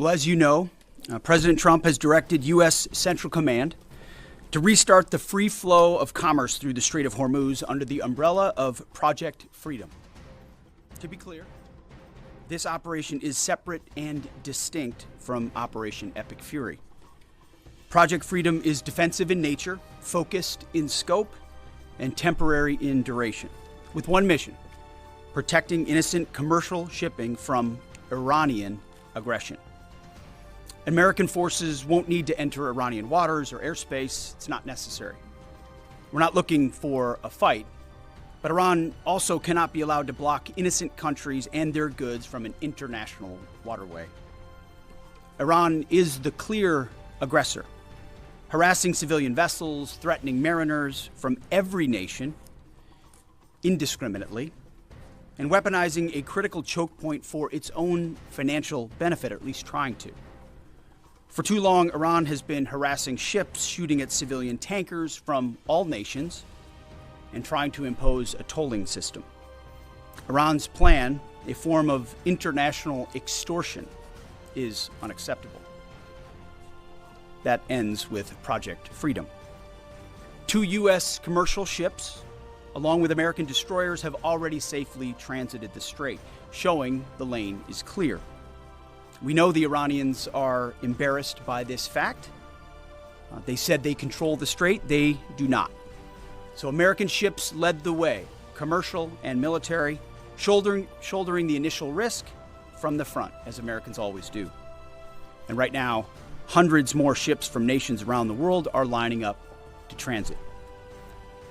Well, as you know, President Trump has directed U.S. Central Command to restart the free flow of commerce through the Strait of Hormuz under the umbrella of Project Freedom. To be clear, this operation is separate and distinct from Operation Epic Fury. Project Freedom is defensive in nature, focused in scope, and temporary in duration, with one mission: protecting innocent commercial shipping from Iranian aggression. American forces won't need to enter Iranian waters or airspace. It's not necessary. We're not looking for a fight, but Iran also cannot be allowed to block innocent countries and their goods from an international waterway. Iran is the clear aggressor, harassing civilian vessels, threatening mariners from every nation indiscriminately, and weaponizing a critical choke point for its own financial benefit, or at least trying to. For too long, Iran has been harassing ships, shooting at civilian tankers from all nations, and trying to impose a tolling system. Iran's plan, a form of international extortion, is unacceptable. That ends with Project Freedom. 2 U.S. commercial ships, along with American destroyers, have already safely transited the strait, showing the lane is clear. We know the Iranians are embarrassed by this fact. They said they control the strait. They do not. So American ships led the way, commercial and military, shouldering the initial risk from the front, as Americans always do. And right now, hundreds more ships from nations around the world are lining up to transit.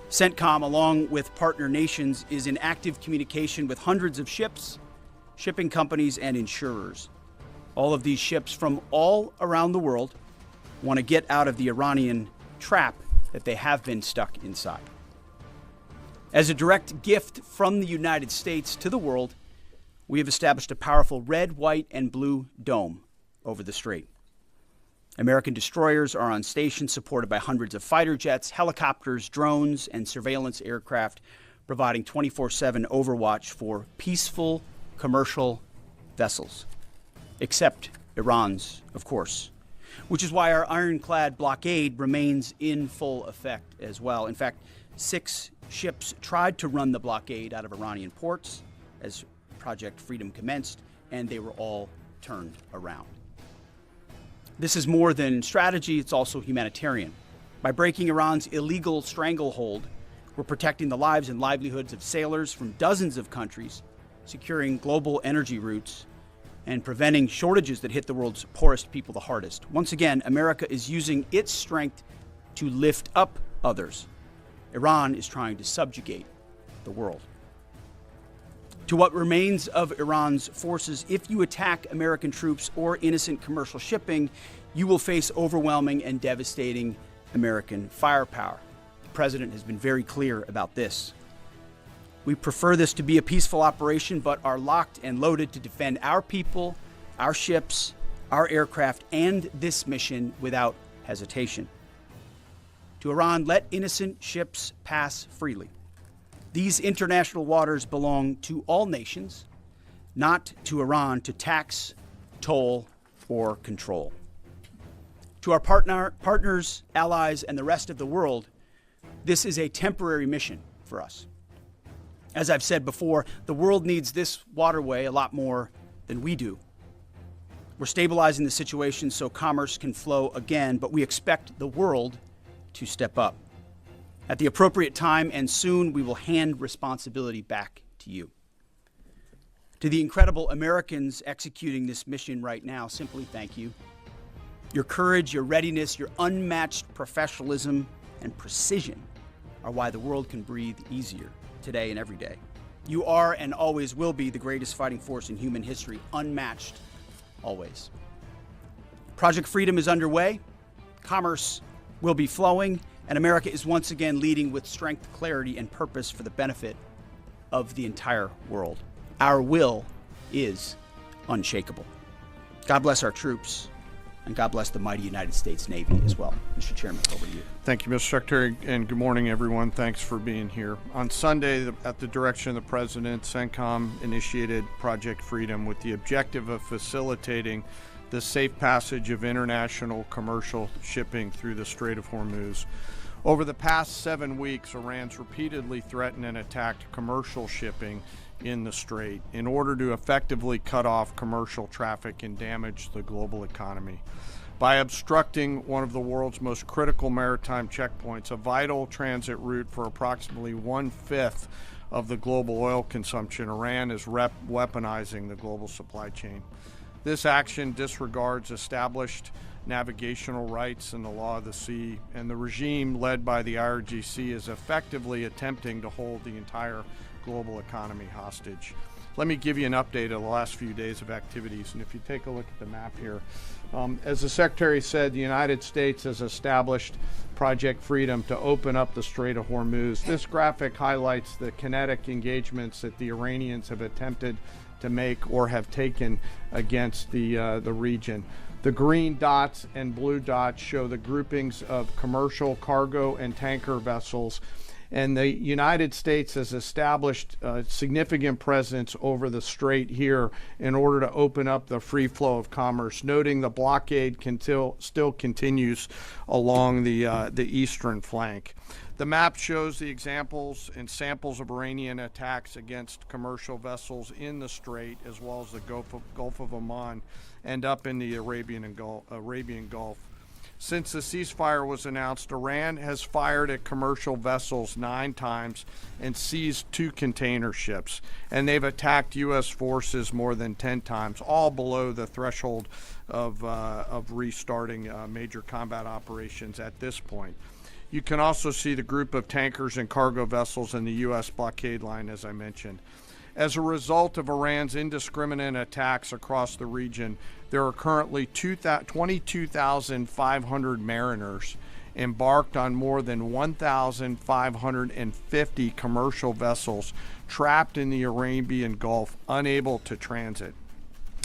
CENTCOM, along with partner nations, is in active communication with hundreds of ships, shipping companies, and insurers. All of these ships from all around the world want to get out of the Iranian trap that they have been stuck inside. As a direct gift from the United States to the world, we have established a powerful red, white, and blue dome over the strait. American destroyers are on station, supported by hundreds of fighter jets, helicopters, drones, and surveillance aircraft, providing 24/7 overwatch for peaceful commercial vessels. Except Iran's, of course, which is why our ironclad blockade remains in full effect as well. In fact, 6 ships tried to run the blockade out of Iranian ports as Project Freedom commenced, and they were all turned around. This is more than strategy, it's also humanitarian. By breaking Iran's illegal stranglehold, we're protecting the lives and livelihoods of sailors from dozens of countries, securing global energy routes, and preventing shortages that hit the world's poorest people the hardest. Once again, America is using its strength to lift up others. Iran is trying to subjugate the world. To what remains of Iran's forces, if you attack American troops or innocent commercial shipping, you will face overwhelming and devastating American firepower. The president has been very clear about this. We prefer this to be a peaceful operation, but are locked and loaded to defend our people, our ships, our aircraft, and this mission without hesitation. To Iran, let innocent ships pass freely. These international waters belong to all nations, not to Iran to tax, toll, or control. To our partners, allies, and the rest of the world, this is a temporary mission for us. As I've said before, the world needs this waterway a lot more than we do. We're stabilizing the situation so commerce can flow again, but we expect the world to step up. At the appropriate time and soon, we will hand responsibility back to you. To the incredible Americans executing this mission right now, simply thank you. Your courage, your readiness, your unmatched professionalism and precision are why the world can breathe easier today and every day. You are and always will be the greatest fighting force in human history, unmatched, always. Project Freedom is underway. Commerce will be flowing, and America is once again leading with strength, clarity, and purpose for the benefit of the entire world. Our will is unshakable. God bless our troops, and God bless the mighty United States Navy as well. Mr. Chairman, over to you. Thank you, Mr. Secretary, and good morning, everyone. Thanks for being here. On Sunday, at the direction of the President, CENTCOM initiated Project Freedom with the objective of facilitating the safe passage of international commercial shipping through the Strait of Hormuz. Over the past 7 weeks, Iran's repeatedly threatened and attacked commercial shipping in the strait in order to effectively cut off commercial traffic and damage the global economy. By obstructing one of the world's most critical maritime checkpoints, a vital transit route for approximately 1/5 of the global oil consumption, Iran is weaponizing the global supply chain. This action disregards established navigational rights and the law of the sea, and the regime led by the IRGC is effectively attempting to hold the entire global economy hostage. Let me give you an update of the last few days of activities, and if you take a look at the map here, as the Secretary said, the United States has established Project Freedom to open up the Strait of Hormuz. This graphic highlights the kinetic engagements that the Iranians have attempted to make or have taken against the region. The green dots and blue dots show the groupings of commercial, cargo, and tanker vessels. And the United States has established a significant presence over the strait here in order to open up the free flow of commerce, noting the blockade still continues along the eastern flank. The map shows the examples and samples of Iranian attacks against commercial vessels in the strait, as well as the Gulf of Oman and up in the Arabian Gulf. Since the ceasefire was announced, Iran has fired at commercial vessels 9 times and seized 2 container ships, and they've attacked U.S. forces more than 10 times, all below the threshold of restarting major combat operations at this point. You can also see the group of tankers and cargo vessels in the U.S. blockade line, as I mentioned. As a result of Iran's indiscriminate attacks across the region, there are currently 22,500 mariners embarked on more than 1,550 commercial vessels trapped in the Arabian Gulf, unable to transit.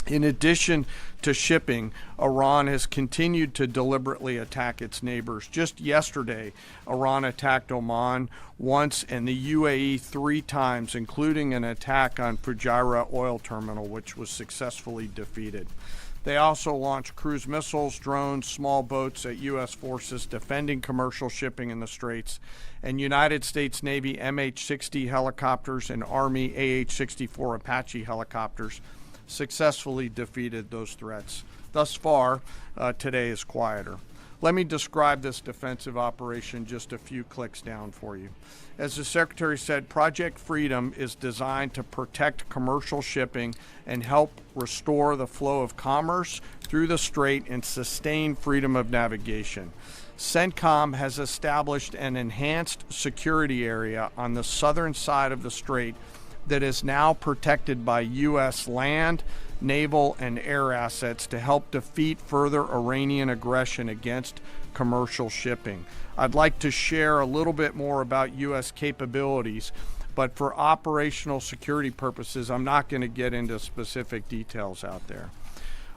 In addition to shipping, Iran has continued to deliberately attack its neighbors. Just yesterday, Iran attacked Oman once and the UAE 3 times, including an attack on Fujairah oil terminal, which was successfully defeated. They also launched cruise missiles, drones, small boats at U.S. forces defending commercial shipping in the straits, and United States Navy MH-60 helicopters and Army AH-64 Apache helicopters successfully defeated those threats. Thus far, today is quieter. Let me describe this defensive operation just a few clicks down for you. As the Secretary said, Project Freedom is designed to protect commercial shipping and help restore the flow of commerce through the strait and sustain freedom of navigation. CENTCOM has established an enhanced security area on the southern side of the strait that is now protected by U.S. land, naval, and air assets to help defeat further Iranian aggression against commercial shipping. I'd like to share a little bit more about U.S. capabilities, but for operational security purposes, I'm not going to get into specific details out there.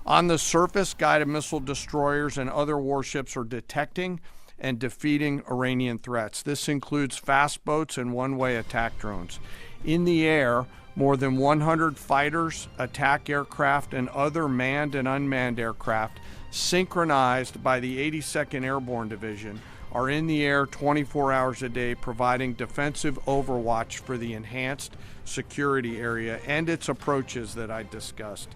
On the surface, guided missile destroyers and other warships are detecting and defeating Iranian threats. This includes fast boats and one-way attack drones. In the air, more than 100 fighters, attack aircraft, and other manned and unmanned aircraft, synchronized by the 82nd Airborne Division, are in the air 24 hours a day, providing defensive overwatch for the enhanced security area and its approaches that I discussed.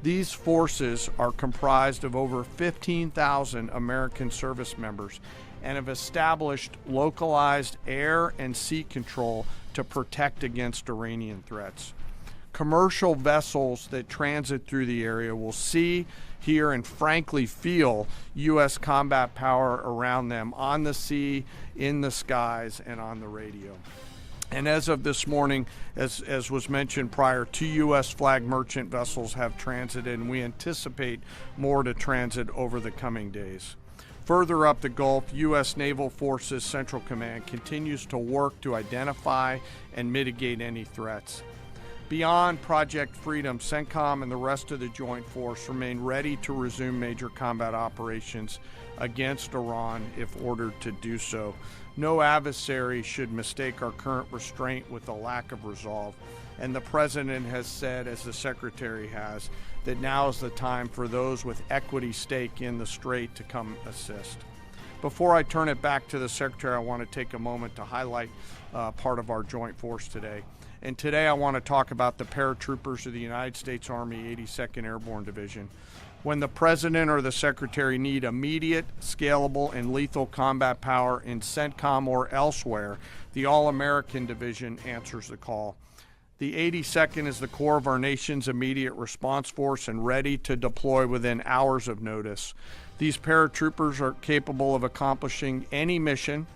These forces are comprised of over 15,000 American service members and have established localized air and sea control to protect against Iranian threats. Commercial vessels that transit through the area will see, hear, and frankly feel U.S. combat power around them on the sea, in the skies, and on the radio. And as of this morning, as was mentioned prior, 2 U.S. flag merchant vessels have transited, and we anticipate more to transit over the coming days. Further up the Gulf, U.S. Naval Forces Central Command continues to work to identify and mitigate any threats. Beyond Project Freedom, CENTCOM and the rest of the Joint Force remain ready to resume major combat operations against Iran if ordered to do so. No adversary should mistake our current restraint with a lack of resolve. And the President has said, as the Secretary has, that now is the time for those with equity stake in the strait to come assist. Before I turn it back to the Secretary, I want to take a moment to highlight part of our Joint Force today. And today I want to talk about the paratroopers of the United States Army 82nd Airborne Division. When the President or the Secretary need immediate, scalable, and lethal combat power in CENTCOM or elsewhere, the All-American Division answers the call. The 82nd is the core of our nation's immediate response force and ready to deploy within hours of notice. These paratroopers are capable of accomplishing any mission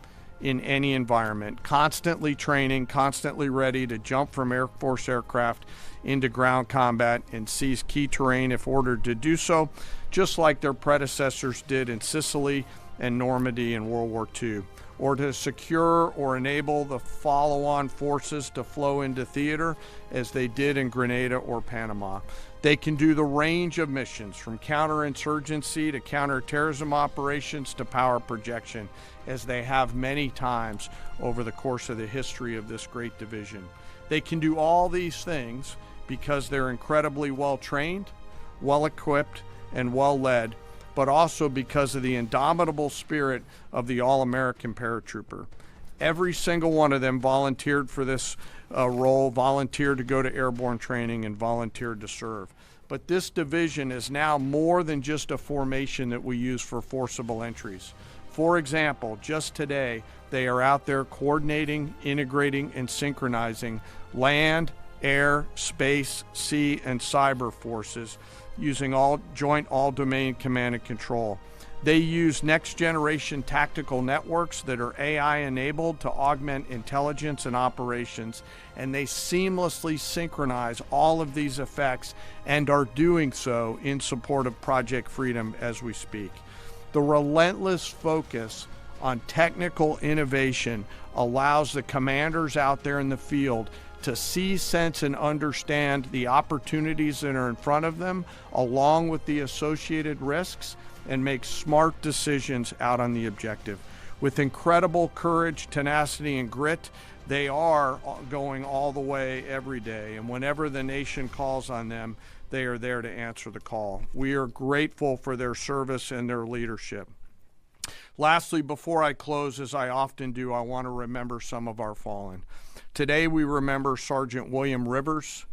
in any environment, constantly training, constantly ready to jump from Air Force aircraft into ground combat and seize key terrain if ordered to do so, just like their predecessors did in Sicily and Normandy in World War II, or to secure or enable the follow-on forces to flow into theater as they did in Grenada or Panama. They can do the range of missions from counterinsurgency to counterterrorism operations to power projection, as they have many times over the course of the history of this great division. They can do all these things because they're incredibly well trained, well equipped, and well led, but also because of the indomitable spirit of the All-American paratrooper. Every single one of them volunteered for this role, volunteered to go to airborne training, and volunteered to serve. But this division is now more than just a formation that we use for forcible entries. For example, just today, they are out there coordinating, integrating, and synchronizing land, air, space, sea, and cyber forces using joint all-domain command and control. They use next-generation tactical networks that are AI-enabled to augment intelligence and operations, and they seamlessly synchronize all of these effects and are doing so in support of Project Freedom as we speak. The relentless focus on technical innovation allows the commanders out there in the field to see, sense, and understand the opportunities that are in front of them, along with the associated risks, and make smart decisions out on the objective. With incredible courage, tenacity, and grit, they are going all the way every day, and whenever the nation calls on them, they are there to answer the call. We are grateful for their service and their leadership. Lastly, before I close, as I often do, I want to remember some of our fallen. Today we remember Sergeant William Rivers,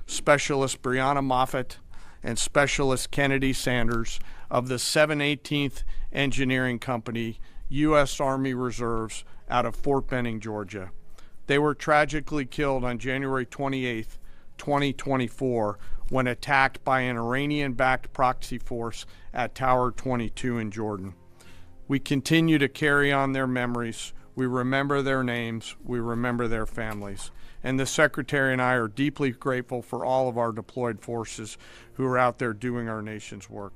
Specialist Brianna Moffett, and Specialist Kennedy Sanders of the 718th Engineering Company, U.S. Army Reserves, out of Fort Benning, Georgia. They were tragically killed on January 28, 2024, when attacked by an Iranian-backed proxy force at Tower 22 in Jordan. We continue to carry on their memories. We remember their names. We remember their families. And the Secretary and I are deeply grateful for all of our deployed forces who are out there doing our nation's work.